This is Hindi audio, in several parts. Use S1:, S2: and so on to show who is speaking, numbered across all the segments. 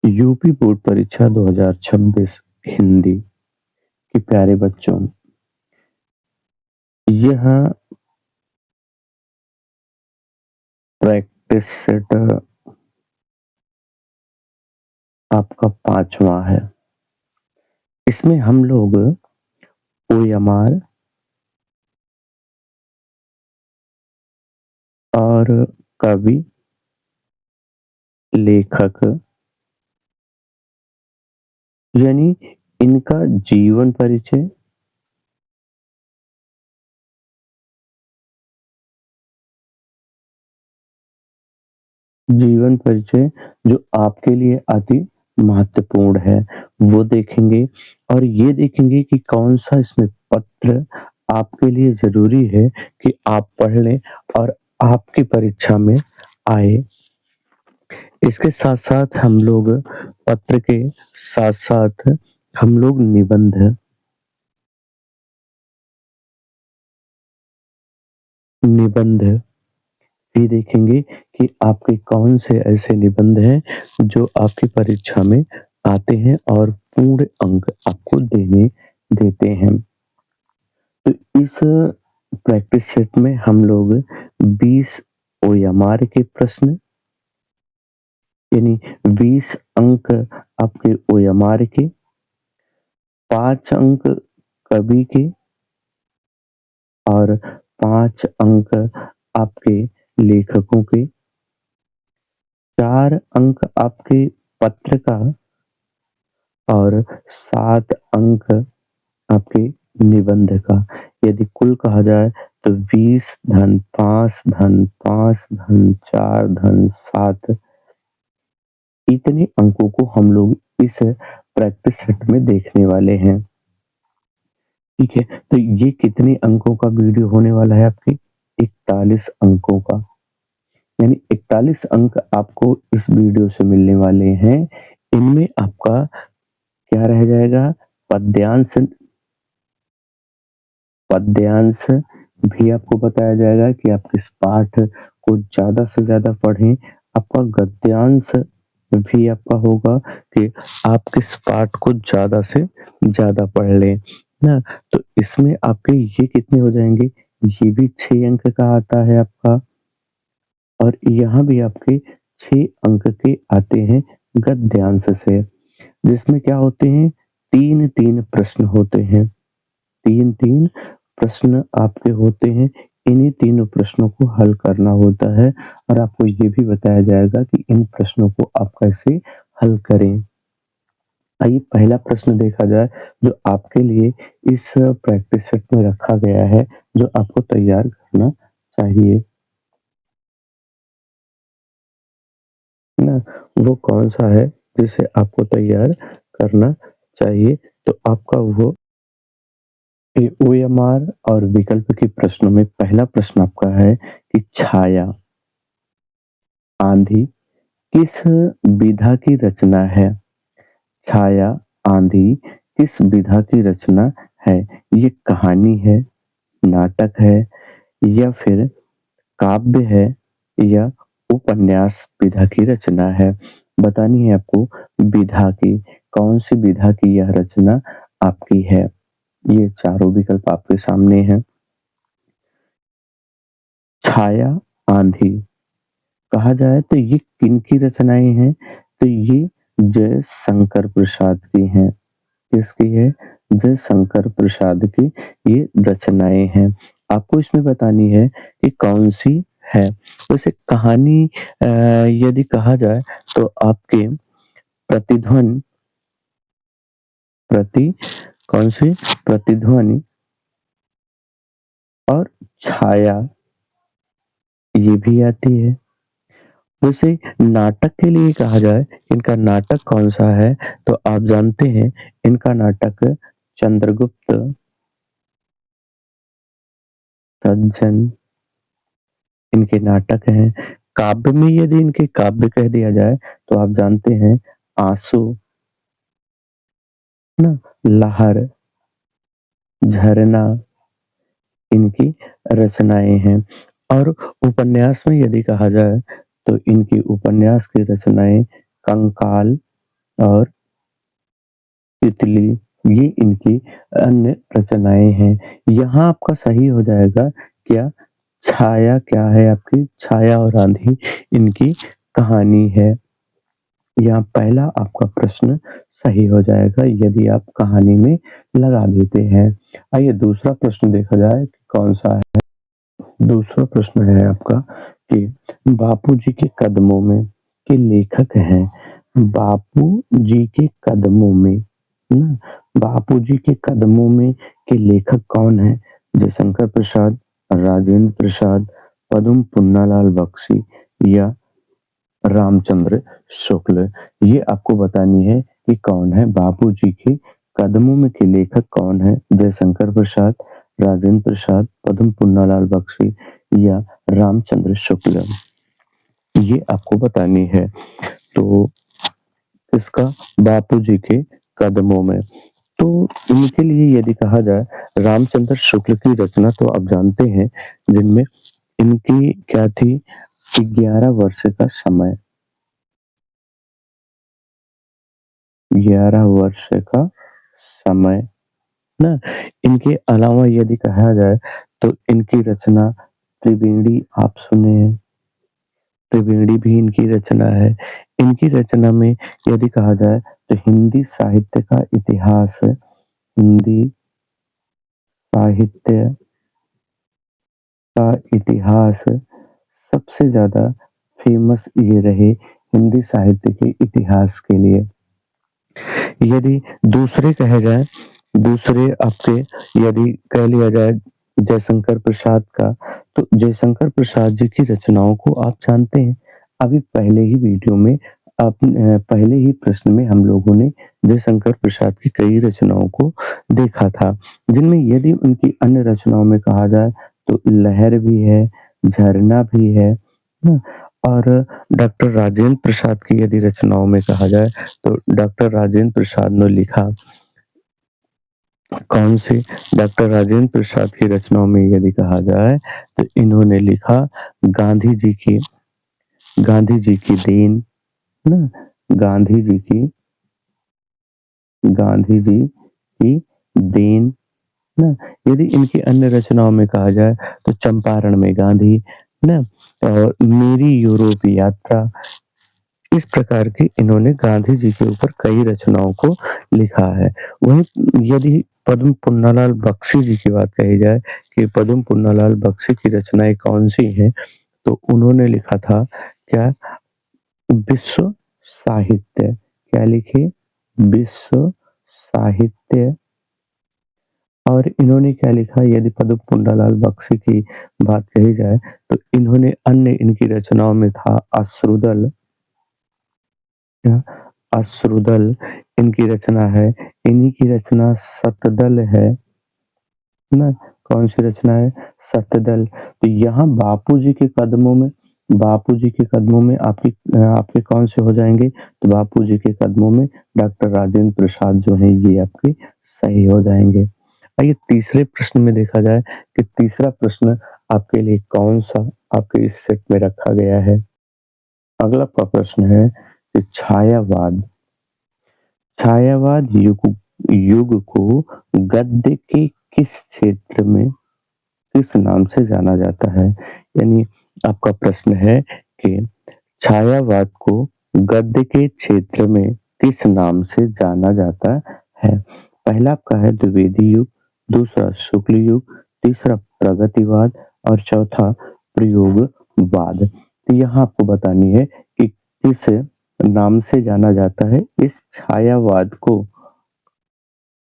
S1: यूपी बोर्ड परीक्षा 2026 हिंदी के प्यारे बच्चों, यह प्रैक्टिस सेट आपका 5वां है। इसमें हम लोग ओएमआर और कवि, लेखक यानी इनका जीवन परिचय, जो आपके लिए अति महत्वपूर्ण है, वो देखेंगे और ये देखेंगे कि कौन-सा इसमें पत्र आपके लिए ज़रूरी है कि आप पढ़ लें और आपकी परीक्षा में आए। इसके साथ-साथ हम लोग पत्र के साथ-साथ हम लोग निबंध भी देखेंगे कि आपके कौन से ऐसे निबंध हैं जो आपकी परीक्षा में आते हैं और पूर्ण अंक आपको देने देते हैं। तो इस प्रैक्टिस सेट में हम लोग 20 ओएमआर के प्रश्न यानी 20 अंक आपके ओएमआर के, 5 अंक कवि के और 5 अंक आपके लेखकों के, 4 अंक आपके पत्र का और 7 अंक आपके निबंध का। यदि कुल कहा जाए तो 20 धन 5 धन 5 धन 4 धन 7 इतने अंकों को हम लोग इस प्रैक्टिस सेट में देखने वाले हैं। ठीक है, तो ये कितने अंकों का वीडियो होने वाला है आपके 41 अंकों का। यानी 41 अंक आपको इस वीडियो से मिलने वाले हैं। इनमें आपका क्या रह जाएगा? पद्यांश पद्यांश भी आपको बताया जाएगा कि आप किस पाठ को ज़्यादा से ज़्यादा पढ़ें। आपका गद्यांश भी आपका होगा कि आप किस पाठ को ज़्यादा से ज़्यादा पढ़ लें, ना? तो इसमें आपके ये कितने हो जाएँगे? ये भी 6 अंक का आता है आपका और यहाँ भी आपके 6 अंक के आते हैं गद्यांश से, जिसमें क्या होते हैं 3-3 प्रश्न होते हैं। 3-3 प्रश्न आपके होते हैं। इन्हीं तीनों प्रश्नों को हल करना होता है और आपको ये भी बताया जाएगा कि इन प्रश्नों को आप कैसे हल करें। आइए पहला प्रश्न देखा जाए जो आपके लिए इस प्रैक्टिस सेट में रखा गया है, जो आपको तैयार करना चाहिए, है ना? वो कौन-सा है जिसे आपको तैयार करना चाहिए? तो आपका वो ओएमआर और विकल्प के प्रश्नों में पहला प्रश्न आपका है कि छाया, आंधी किस विधा की रचना है? छाया, आंधी किस विधा की रचना है? ये कहानी है, नाटक है या फिर काव्य है या उपन्यास विधा की रचना है? बतानी है आपको विधा की, कौन-सी विधा की यह रचना आपकी है? ये चारों विकल्प आपके सामने हैं। छाया, आंधी कहा जाए तो ये किनकी रचनाएँ हैं? तो ये जयशंकर प्रसाद की हैं। किसकी है? जयशंकर प्रसाद की ये रचनाएँ हैं। आपको इसमें बतानी है कि कौन-सी है। वैसे कहानी यदि कहा जाए तो आपके प्रतिध्वनि प्रति कौन-सी? प्रतिध्वनि और छाया ये भी आती है। वैसे नाटक के लिए कहा जाए, इनका नाटक कौन-सा है? तो आप जानते हैं इनका नाटक चंद्रगुप्त, सज्जन इनके नाटक हैं। काव्य में यदि इनके काव्य कह दिया जाए तो आप जानते हैं आंसू, है ना? लहर, झरना इनकी रचनाएँ हैं और उपन्यास में यदि कहा जाए तो इनकी उपन्यास की रचनाएँ कंकाल, और तितली, ये इनकी अन्य रचनाएँ हैं। यहाँ आपका सही हो जाएगा क्या? छाया क्या है आपकी? छाया और आँधी इनकी कहानी है। यहाँ पहला आपका प्रश्न सही हो जाएगा यदि आप कहानी में लगा देते हैं। आइए दूसरा प्रश्न देखा जाए कि कौन-सा है। दूसरा प्रश्न है आपका कि बापूजी के कदमों में के लेखक हैं। बापूजी के कदमों में, है ना? बापूजी के कदमों में के लेखक कौन हैं? जयशंकर प्रसाद, राजेंद्र प्रसाद, पद्म पुन्नालाल बख्शी या रामचंद्र शुक्ल। ये आपको बतानी है कि कौन है बापूजी के कदमों में के लेखक कौन है? जयशंकर प्रसाद, राजेंद्र प्रसाद, पद्म पुन्नालाल बख्शी या रामचंद्र शुक्ल। ये आपको बतानी है। तो इसका बापूजी के कदमों में, तो इनके लिए यदि कहा जाए रामचंद्र शुक्ल की रचना तो आप जानते हैं जिनमें इनकी क्या थी 11 वर्ष का समय, 11 वर्ष का समय ना। इनके अलावा यदि कहा जाए तो इनकी रचना त्रिवेणी आप सुने हैं, त्रिवेणी भी इनकी रचना है। इनकी रचना में यदि कहा जाए तो हिंदी साहित्य का इतिहास, हिंदी साहित्य का इतिहास सबसे ज़्यादा फेमस ये रहे हिंदी साहित्य के इतिहास के लिए। यदि दूसरे कहे जाए, दूसरे आपके यदि कह लिया जाए जयशंकर प्रसाद का, तो जयशंकर प्रसाद जी की रचनाओं को आप जानते हैं। अभी पहले ही वीडियो में पहले ही प्रश्न में हम लोगों ने जयशंकर प्रसाद की कई रचनाओं को देखा था, जिनमें यदि उनकी अन्य रचनाओं में कहा जाए तो लहर भी है, झरना भी है ना? और डॉक्टर राजेंद्र प्रसाद की यदि रचनाओं में कहा जाए तो डॉक्टर राजेंद्र प्रसाद ने लिखा कौन सी? डॉक्टर राजेंद्र प्रसाद की रचनाओं में यदि कहा जाए तो इन्होंने लिखा गांधी जी की गांधी जी की देन ना, गांधी जी की गांधी जी की देन ना। यदि इनकी अन्य रचनाओं में कहा जाए तो चंपारण में गांधी ना, और मेरी यूरोप यात्रा, इस प्रकार की इन्होंने गांधी जी के ऊपर कई रचनाओं को लिखा है। वहीं यदि पद्म पुन्नालाल बख्शी जी की बात कही जाए कि पद्म पुन्नालाल बख्शी की रचनाएँ कौन-सी हैं, तो उन्होंने लिखा था क्या? विश्व साहित्य। क्या लिखे? विश्व साहित्य। और इन्होंने क्या लिखा यदि पद्म पुन्नालाल बख्शी की बात कही जाए, तो इन्होंने अन्य इनकी रचनाओं में था अश्रुदल, क्या? अश्रुदल इनकी रचना है। इन्हीं की रचना शतदल है ना? कौन-सी रचना है? शतदल। तो यहाँ बापूजी के कदमों में, बापूजी के कदमों में आपके कौन से हो जाएँगे? तो बापूजी के कदमों में डॉक्टर राजेंद्र प्रसाद जो हैं ये आपके सही हो जाएँगे। आइए तीसरे प्रश्न में देखा जाए कि तीसरा प्रश्न आपके लिए कौन-सा आपके इस सेट में रखा गया है। अगला आपका प्रश्न है कि छायावाद, छायावाद युग युग को गद्य के किस क्षेत्र में किस नाम से जाना जाता है? यानी आपका प्रश्न है कि छायावाद को गद्य के क्षेत्र में किस नाम से जाना जाता है? पहला आपका है द्विवेदी युग, दूसरा शुक्ल युग, तीसरा प्रगतिवाद और चौथा प्रयोगवाद। तो यहाँ आपको बतानी है कि किस नाम से जाना जाता है इस छायावाद को,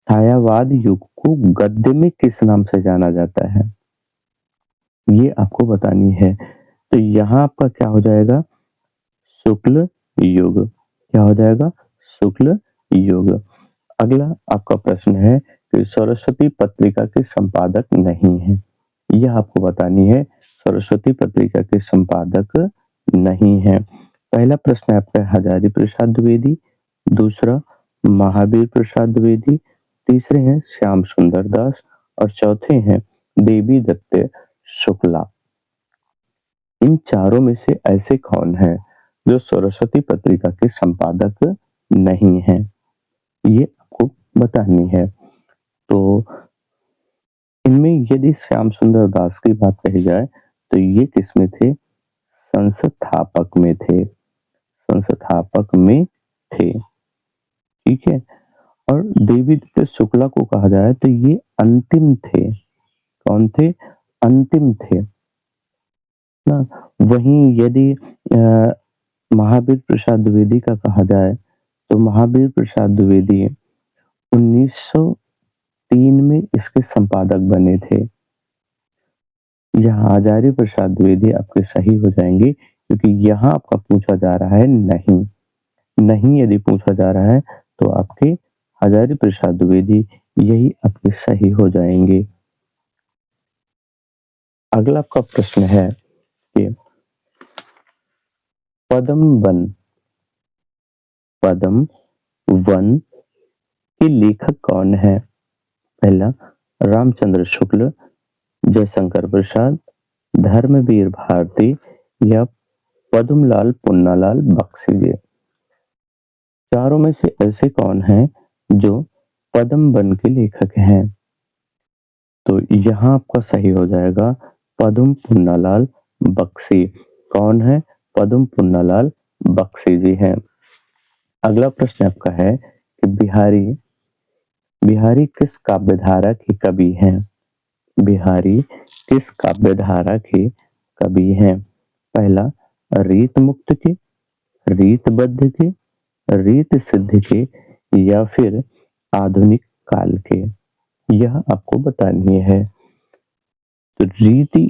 S1: छायावाद युग को गद्य में किस नाम से जाना जाता है? ये आपको बतानी है। तो यहाँ आपका क्या हो जाएगा? शुक्ल युग। क्या हो जाएगा? शुक्ल युग। अगला आपका प्रश्न है कि सरस्वती पत्रिका के संपादक नहीं हैं। यह आपको बतानी है सरस्वती पत्रिका के संपादक नहीं हैं। पहला प्रश्न है आपका हजारी प्रसाद द्विवेदी, दूसरा महावीर प्रसाद द्विवेदी, तीसरे हैं श्याम सुंदर दास और चौथे हैं देवी दत्त शुक्ला। इन चारों में से ऐसे कौन हैं जो सरस्वती पत्रिका के संपादक नहीं है, ये आपको बतानी है। तो इनमें यदि श्याम सुंदर दास की बात कही जाए, तो ये किसमें थे? संस्थापक में थे, संस्थापक में थे, ठीक है? और देवीदित्य शुक्ला को कहा जाए तो ये अंतिम थे। कौन थे? अंतिम थे ना। वहीं यदि महावीर प्रसाद द्विवेदी का कहा जाए, तो महावीर प्रसाद द्विवेदी 1903 में इसके संपादक बने थे। यहाँ आचार्य प्रसाद द्विवेदी आपके सही हो जाएंगे, क्योंकि यहाँ आपका पूछा जा रहा है नहीं। नहीं यदि पूछा जा रहा है तो आपके हजारी प्रसाद द्विवेदी यही आपके सही हो जाएंगे। अगला आपका प्रश्न है कि पद्म वन, पद्म वन के लेखक कौन है? पहला रामचंद्र शुक्ल, जयशंकर प्रसाद, धर्मवीर भारती या पद्मलाल पुन्नालाल बख्शी। चारों में से ऐसे कौन हैं जो पद्म वन के लेखक हैं? तो यहाँ आपका सही हो जाएगा पद्म पुन्नालाल बख्शी। कौन है? पद्म पुन्नालाल बख्शी जी हैं। अगला प्रश्न आपका है कि बिहारी, बिहारी किस काव्यधारा के कवि हैं? बिहारी किस काव्यधारा के कवि हैं? पहला रीत मुक्त के, रीत बद्ध के, रीत सिद्ध के या फिर आधुनिक काल के। यह आपको बतानी है। तो रीति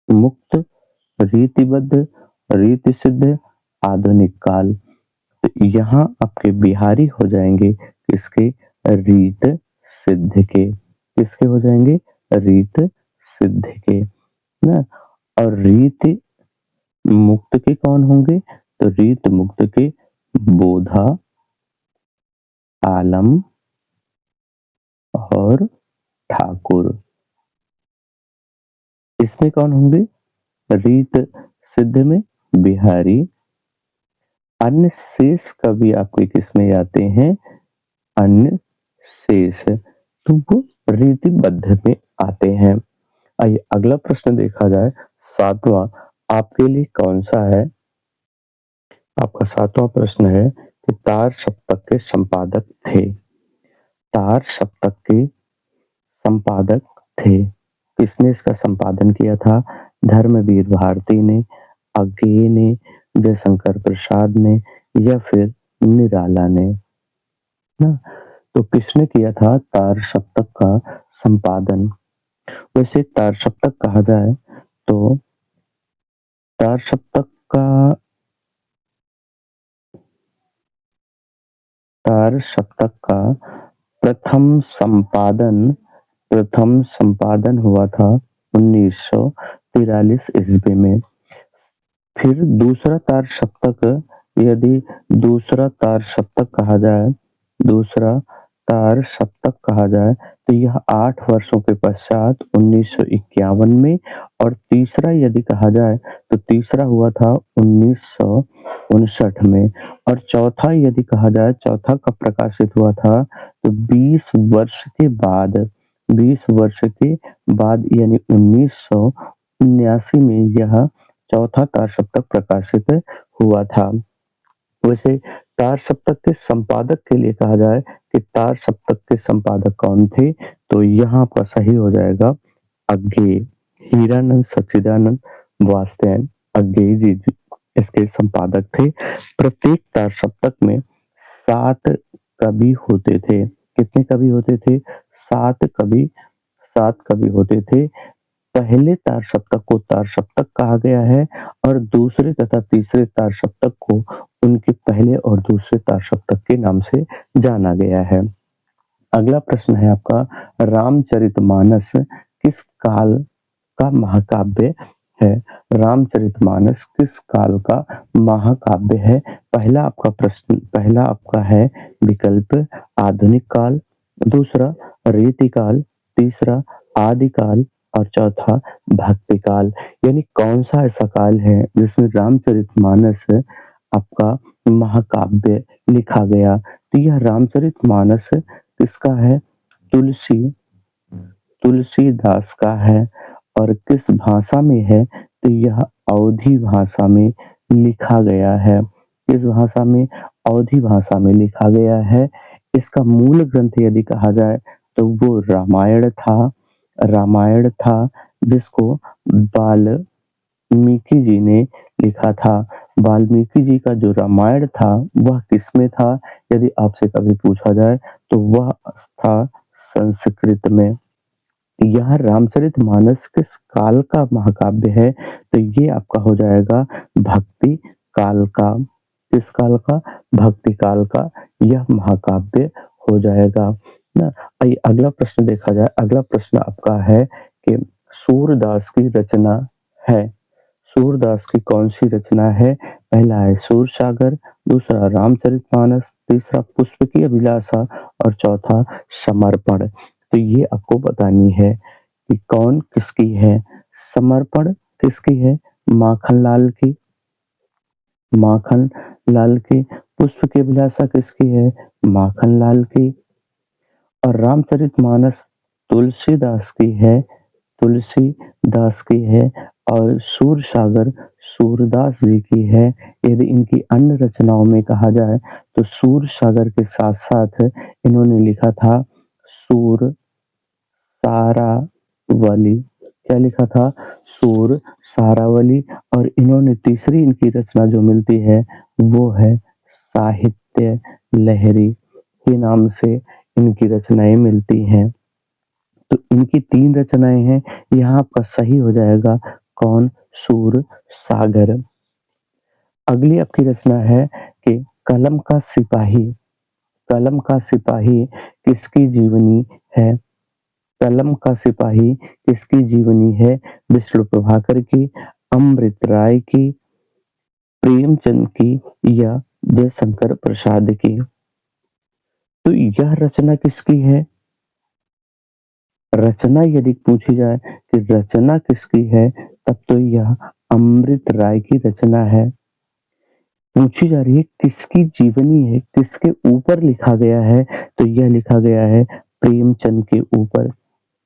S1: मुक्त, रीतिबद्ध, रीति सिद्ध, आधुनिक काल। तो यहाँ आपके बिहारी हो जाएंगे किसके? रीत सिद्ध के। किसके हो जाएंगे? रीत सिद्ध के ना। और रीति मुक्त के कौन होंगे? तो रीत मुक्त के बोधा, आलम और ठाकुर। इसमें कौन होंगे? रीत सिद्ध में बिहारी। अन्य शेष कवि आपके किस में आते हैं? अन्य शेष तो वो रीतिबद्ध में आते हैं। आइए अगला प्रश्न देखा जाए, सातवां आपके लिए कौन सा है? आपका सातवां प्रश्न है कि तार सप्तक के संपादक थे। तार सप्तक के संपादक थे। किसने इसका संपादन किया था? धर्मवीर भारती ने, अज्ञेय ने, जयशंकर प्रसाद ने या फिर निराला ने ना। तो किसने किया था तार सप्तक का संपादन? वैसे तार सप्तक कहा जाए तो तार सप्तक का, तार सप्तक का प्रथम संपादन हुआ था 1943 ईस्वी में। फिर दूसरा तार सप्तक, यदि दूसरा तार सप्तक कहा जाए, दूसरा तार सप्तक कहा जाए तो यह 8 वर्षों के पश्चात 1951 में। और तीसरा यदि कहा जाए तो तीसरा हुआ था 1959 में। और चौथा यदि कहा जाए, चौथा कब प्रकाशित हुआ था? तो 20 वर्ष के बाद, 20 वर्ष के बाद यानी 1979 में यह चौथा तार सप्तक प्रकाशित हुआ था। वैसे तार सप्तक के संपादक के लिए कहा जाए कि तार सप्तक के संपादक कौन थे, तो यहाँ आपका सही हो जाएगा अज्ञेय, हीरानंद सच्चिदानंद वासुदेव अज्ञेय जी इसके संपादक थे। प्रत्येक तार सप्तक में 7 कवि होते थे। कितने कवि होते थे? 7 कवि, 7 कवि होते थे। पहले तार सप्तक को तार सप्तक कहा गया है और दूसरे तथा तीसरे तार सप्तक को उनके पहले और दूसरे तार सप्तक के नाम से जाना गया है। अगला प्रश्न है आपका, रामचरितमानस किस काल का महाकाव्य है? रामचरितमानस किस काल का महाकाव्य है? पहला आपका प्रश्न, पहला आपका है विकल्प आधुनिक काल, दूसरा रीतिकाल, तीसरा आदिकाल और चौथा भक्ति काल। यानी कौन सा ऐसा काल है जिसमें रामचरितमानस आपका महाकाव्य लिखा गया। तो यह रामचरितमानस किसका है? तुलसी तुलसीदास का है। और किस भाषा में है? तो यह अवधी भाषा में लिखा गया है। किस भाषा में? अवधी भाषा में लिखा गया है। इसका मूल ग्रंथ यदि कहा जाए तो वो रामायण था जिसको वाल्मीकि जी ने लिखा था। वाल्मीकि जी का जो रामायण था वह किसमें था? यदि आपसे कभी पूछा जाए तो वह था संस्कृत में। यह रामचरितमानस किस काल का महाकाव्य है? तो ये आपका हो जाएगा भक्ति काल का। किस काल का? भक्ति काल का यह महाकाव्य हो जाएगा ना। आइए अगला प्रश्न देखा जाए। अगला प्रश्न आपका है कि सूरदास की रचना है। सूरदास की कौन सी रचना है? पहला है सूरसागर, दूसरा रामचरितमानस, तीसरा पुष्प की अभिलाषा और चौथा समर्पण। तो ये आपको बतानी है कि कौन किसकी है। समर्पण किसकी है? माखनलाल की। माखनलाल की। पुष्प की अभिलाषा किसकी है? माखनलाल की। और रामचरितमानस तुलसीदास की है। तुलसीदास की है। और सूरसागर सूरदास जी की है। यदि इनकी अन्य रचनाओं में कहा जाए तो सूरसागर के साथ साथ इन्होंने लिखा था सूर सारावली। क्या लिखा था? सूर सारावली। और इन्होंने तीसरी इनकी रचना जो मिलती है वो है साहित्य लहरी के नाम से इनकी रचनाएं मिलती हैं। तो इनकी 3 रचनाएं हैं। यहाँ आपका सही हो जाएगा कौन? सूर सागर। अगली आपकी रचना है कि कलम का सिपाही। कलम का सिपाही किसकी जीवनी है? कलम का सिपाही किसकी जीवनी है? विष्णु प्रभाकर की, अमृत राय की, प्रेमचंद की या जयशंकर प्रसाद की। तो यह रचना किसकी है? रचना यदि पूछी जाए कि रचना किसकी है तब तो यह अमृत राय की रचना है। पूछी जा रही है किसकी जीवनी है, किसके ऊपर लिखा गया है, तो यह लिखा गया है प्रेमचंद के ऊपर।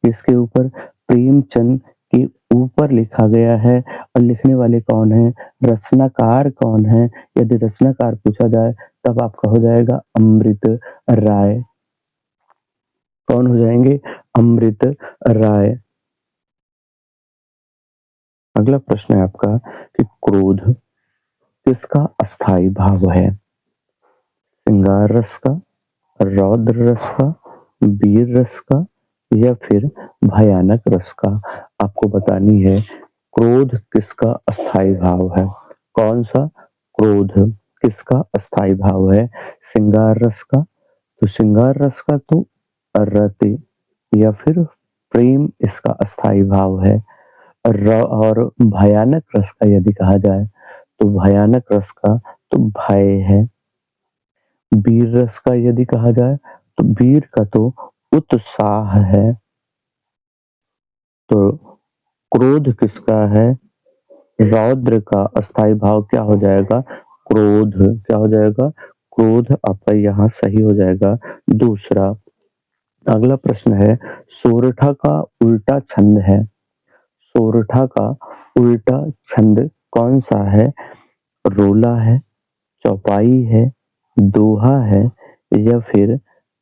S1: किसके ऊपर? प्रेमचंद के ऊपर लिखा गया है। और लिखने वाले कौन है? रचनाकार कौन है? यदि रचनाकार पूछा जाए तब आपका हो जाएगा अमृत राय। कौन हो जाएंगे? अमृत राय। अगला प्रश्न है आपका कि क्रोध किसका अस्थाई भाव है? श्रृंगार रस का, रौद्र रस का, वीर रस का या फिर भयानक रस का। आपको बतानी है क्रोध किसका अस्थाई भाव है। कौन सा? क्रोध किसका अस्थाई भाव है? श्रृंगार रस का। तो श्रृंगार रस का तो रति या फिर प्रेम इसका अस्थाई भाव है। और भयानक रस का यदि कहा जाए तो भयानक रस का तो भय है। वीर रस का यदि कहा जाए तो वीर का तो उत्साह है। तो क्रोध किसका है? रौद्र का अस्थाई भाव क्या हो जाएगा? क्रोध। क्या हो जाएगा? क्रोध आपका यहाँ सही हो जाएगा दूसरा। अगला प्रश्न है सोरठा का उल्टा छंद है। सोरठा का उल्टा छंद कौन सा है? रोला है, चौपाई है, दोहा है या फिर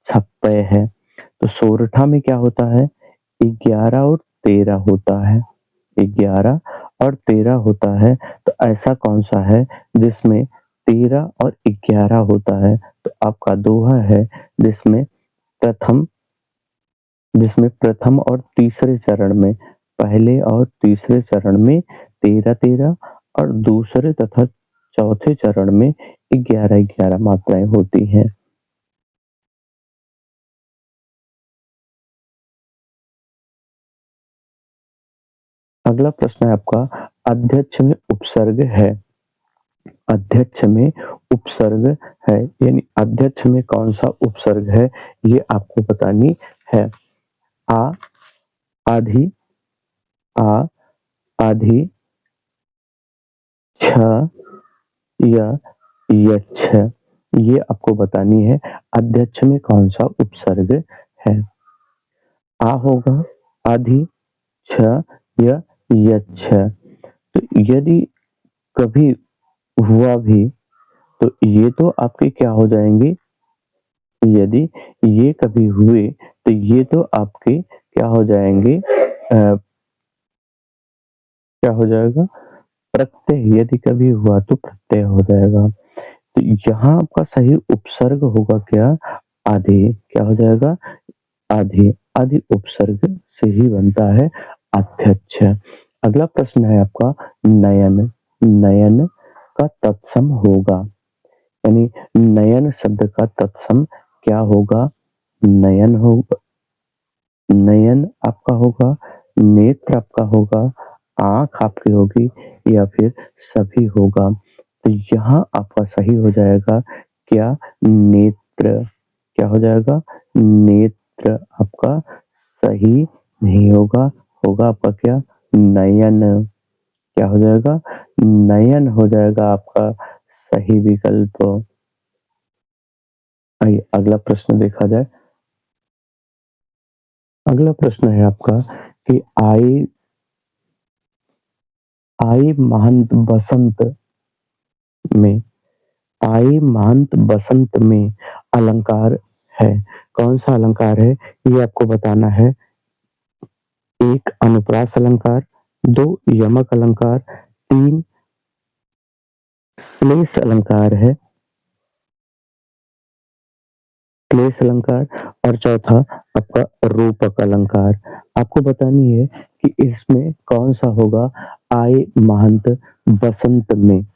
S1: छप्पय है। तो सोरठा में क्या होता है? 11 और 13 होता है। 11 और 13 होता है। तो ऐसा कौन सा है जिसमें 13 और 11 होता है? तो आपका दोहा है जिसमें प्रथम प्रथम और तीसरे चरण में, पहले और तीसरे चरण में 13-13 और दूसरे तथा चौथे चरण में 11-11 मात्राएं होती हैं। अगला प्रश्न है आपका अध्यक्ष में उपसर्ग है। अध्यक्ष में उपसर्ग है यानी अध्यक्ष में कौन सा उपसर्ग है ये आपको बतानी है। आ, आधी, आ, आधी, छ या यच्छ ये आपको बतानी है अध्यक्ष में कौन-सा उपसर्ग है? आ होगा, आधि, छ या यच्छ। तो यदि कभी हुआ भी तो ये तो आपके क्या हो जाएँगे, यदि ये कभी हुए तो ये तो आपके क्या हो जाएँगे क्या हो जाएगा? प्रत्यय यदि कभी हुआ तो प्रत्यय हो जाएगा। तो यहाँ आपका सही उपसर्ग होगा क्या? आधे, क्या हो जाएगा? आधे, आधे उपसर्ग से ही बनता है अध्यक्ष। अगला प्रश्न है आपका नयन, नयन का तत्सम होगा, यानी नयन शब्द का तत्सम क्या होगा? नयन होगा, नयन आपका होगा, नेत्र आपका होगा, आँख आपकी होगी या फिर सभी होगा। तो यहाँ आपका सही हो जाएगा क्या? नेत्र, क्या हो जाएगा? नेत्र आपका सही नहीं होगा, होगा आपका क्या? नयन, क्या हो जाएगा? नयन हो जाएगा आपका सही विकल्प। आइए अगला प्रश्न देखा जाए। अगला प्रश्न है आपका कि आई महंत बसंत में, आई महंत बसंत में अलंकार है। कौन-सा अलंकार है? ये आपको बताना है। 1 अनुप्रास अलंकार, 2 यमक अलंकार, 3 श्लेष अलंकार है, श्लेष अलंकार और चौथा आपका रूपक अलंकार। आपको बतानी है कि इसमें कौन-सा होगा आए महंत बसंत में,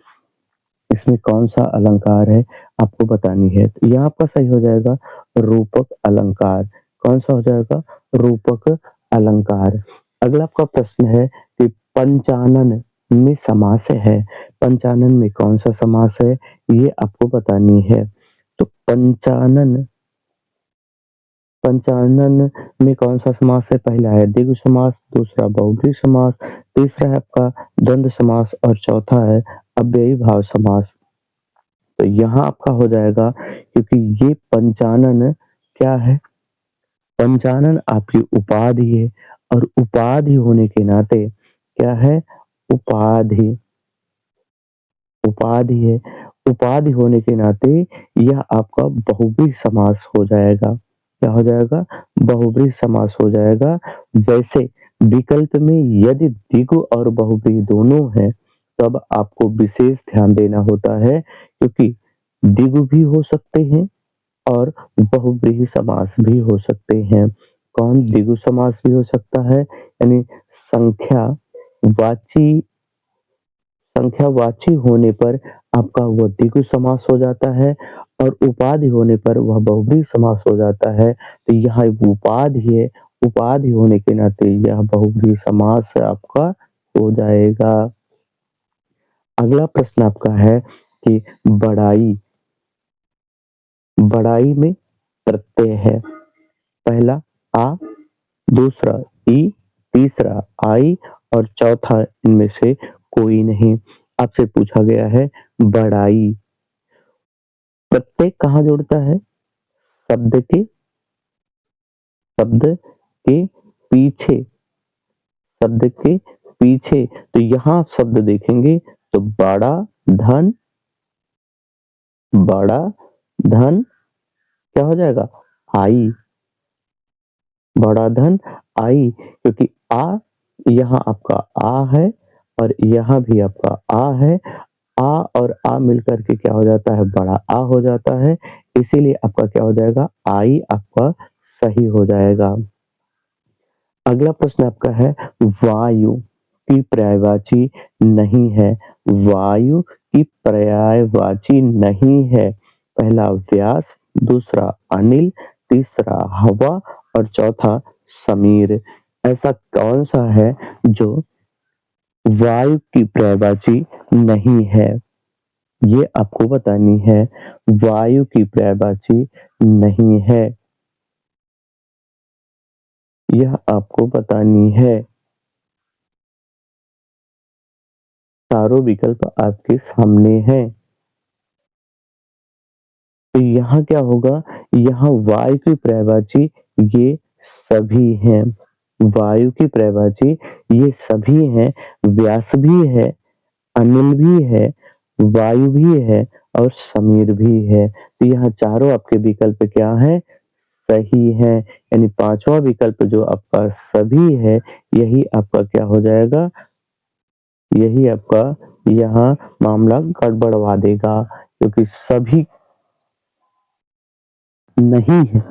S1: इसमें कौन-सा अलंकार है आपको बतानी है। तो यहाँ आपका सही हो जाएगा रूपक अलंकार। कौन-सा हो जाएगा? रूपक अलंकार। अगला आपका प्रश्न है कि पंचानन में समास है, पंचानन में कौन-सा समास है ये आपको बतानी है। तो पंचानन पंचानन में कौन-सा समास है? पहला है द्विगु समास, दूसरा बहुब्रीहि समास, तीसरा है आपका द्वंद्व समास और चौथा है अव्ययी भाव समास। तो यहाँ आपका हो जाएगा क्योंकि ये पंचानन क्या है? पंचानन आपकी उपाधि है और उपाधि होने के नाते क्या है? उपाधि, उपाधि है। उपाधि होने के नाते यह आपका बहुब्रीहि समास हो जाएगा। क्या हो जाएगा? बहुब्रीहि समास हो जाएगा। वैसे विकल्प में यदि द्विगु और बहुब्रीहि दोनों हैं, तब आपको विशेष ध्यान देना होता है क्योंकि द्विगु भी हो सकते हैं और बहुब्रीहि समास भी हो सकते हैं। कौन द्विगु समास भी हो सकता है? यानी संख्या वाची संख्यावाची होने पर आपका वह द्विगु समास हो जाता है और उपाधि होने पर वह बहुब्रीहि समास हो जाता है। तो यहाँ उपाधि है, उपाधि होने के नाते यह बहुब्रीहि समास आपका हो जाएगा। अगला प्रश्न आपका है कि बढ़ाई, बढ़ाई में प्रत्यय है। पहला आ, दूसरा ई, तीसरा आई और चौथा इनमें से कोई नहीं। आपसे पूछा गया है बढ़ाई, प्रत्यय कहाँ जुड़ता है? शब्द के शब्द के पीछे, शब्द के पीछे। तो यहाँ आप शब्द देखेंगे तो धन, बड़ा धन क्या हो जाएगा? आई, बड़ा धन आई क्योंकि आ यहाँ आपका आ है और यहाँ भी आपका आ है। आ और आ मिलकर के क्या हो जाता है? बड़ा आ हो जाता है। इसीलिए आपका क्या हो जाएगा? आई आपका सही हो जाएगा। अगला प्रश्न आपका है वायु की पर्यायवाची नहीं है, वायु की पर्यायवाची नहीं है। पहला व्यास, दूसरा अनिल, तीसरा हवा और चौथा समीर। ऐसा कौन-सा है जो वायु की पर्यायवाची नहीं है? ये आपको बतानी है। वायु की पर्यायवाची नहीं है, यह आपको बतानी है। चारों विकल्प आपके सामने हैं। तो यहाँ क्या होगा, यहाँ वायु की पर्यायवाची ये सभी हैं। वायु की पर्यायवाची ये सभी हैं, व्यास भी है, अनिल भी है, वायु भी है और समीर भी है। तो यहाँ चारों आपके विकल्प क्या हैं? सही हैं। यानी पाँचवाँ विकल्प जो आपका सभी है, यही आपका क्या हो जाएगा? यही आपका यहाँ मामला गड़बड़वा देगा, क्योंकि सभी नहीं है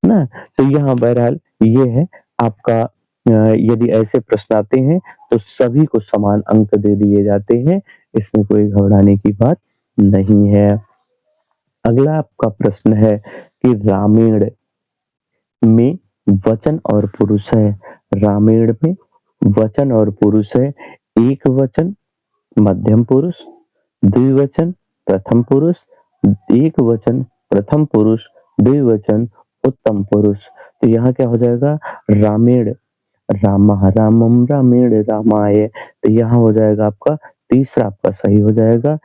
S1: ना? तो यहाँ बहरहाल ये है आपका यदि ऐसे प्रश्न आते हैं तो सभी को समान अंक दे दिए जाते हैं, इसमें कोई घबराने की बात नहीं है। अगला आपका प्रश्न है कि रामायण में वचन और पुरुष है। रामायण में वचन और पुरुष है। एक वचन मध्यम पुरुष, द्विवचन प्रथम पुरुष, एक वचन प्रथम पुरुष, द्विवचन उत्तम पुरुष। तो यहाँ क्या हो जाएगा? रामेण, रामः रामम रामेण रामाय। तो यहाँ हो जाएगा आपका तीसरा आपका सही हो जाएगा।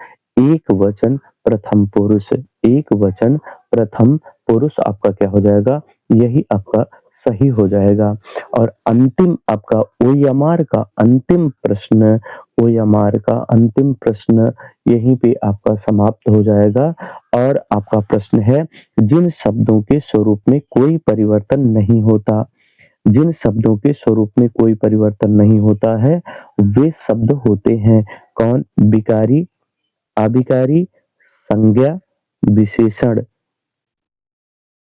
S1: एक वचन प्रथम पुरुष, एक वचन प्रथम पुरुष आपका क्या हो जाएगा? यही आपका सही हो जाएगा। और अंतिम आपका ओयमार का अंतिम प्रश्न, ओयमार का अंतिम प्रश्न यहीं पे आपका समाप्त हो जाएगा। और आपका प्रश्न है, जिन शब्दों के स्वरूप में कोई परिवर्तन नहीं होता, जिन शब्दों के स्वरूप में कोई परिवर्तन नहीं होता है, वे शब्द होते हैं कौन? विकारी, अभिकारी, संज्ञा, विशेषण।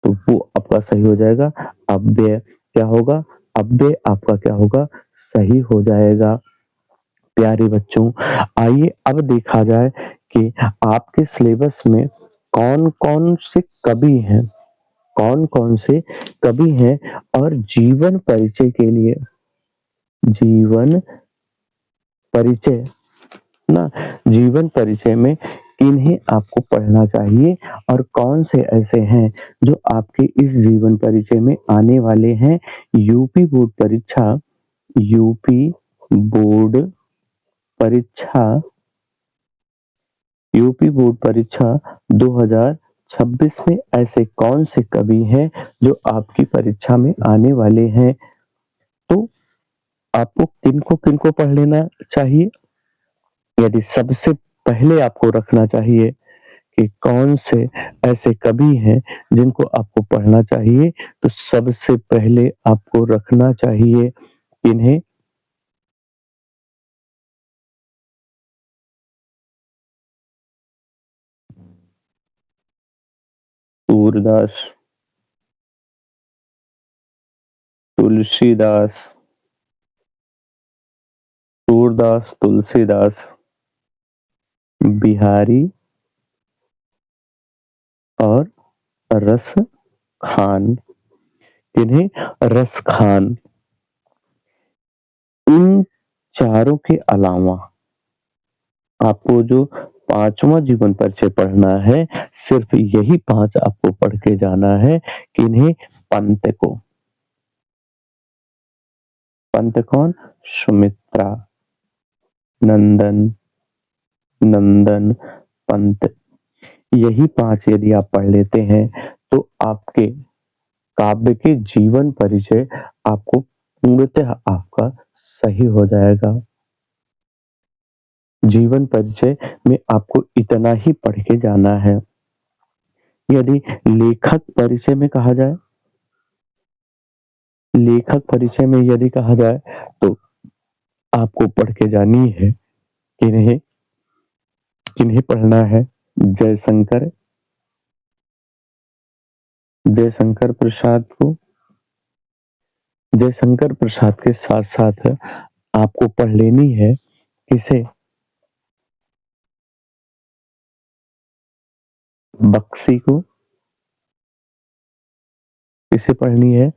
S1: तो वो आपका सही हो जाएगा। अव्यय क्या होगा? अव्यय आपका क्या होगा? सही हो जाएगा। प्यारे बच्चों, आइए अब देखा जाए कि आपके सिलेबस में कौन-कौन से कवि हैं, कौन-कौन से कवि हैं और जीवन परिचय के लिए, जीवन परिचय ना, जीवन परिचय में इन्हें आपको पढ़ना चाहिए और कौन से ऐसे हैं जो आपके इस जीवन परिचय में आने वाले हैं। यूपी बोर्ड परीक्षा, यूपी बोर्ड परीक्षा, यूपी बोर्ड परीक्षा 2026 में ऐसे कौन से कवि हैं जो आपकी परीक्षा में आने वाले हैं। तो आपको किनको-किनको पढ़ लेना चाहिए? यदि सबसे पहले आपको रखना चाहिए कि कौन से ऐसे कवि हैं जिनको आपको पढ़ना चाहिए, तो सबसे पहले आपको रखना चाहिए इन्हें। सूरदास, तुलसीदास, सूरदास, तुलसीदास, बिहारी और रस खान। इन्हें रस खान। इन चारों के अलावा आपको जो पांचवा जीवन परिचय पढ़ना है, सिर्फ यही 5 आपको पढ़ के जाना है। किन्हें? पंत को। पंत कौन? सुमित्रा, नंदन, नंदन, पंत। यही 5 यदि आप पढ़ लेते हैं तो आपके काव्य के जीवन परिचय आपको पूर्णतः आपका सही हो जाएगा। जीवन परिचय में आपको इतना ही पढ़ के जाना है। यदि लेखक परिचय में कहा जाए, लेखक परिचय में यदि कहा जाए तो आपको पढ़ के जानी है किन्हें, किन्हें पढ़ना है? जयशंकर, जयशंकर प्रसाद को। जयशंकर प्रसाद के साथ-साथ आपको पढ़ लेनी है किसे? बख्शी को। किसे पढ़नी है?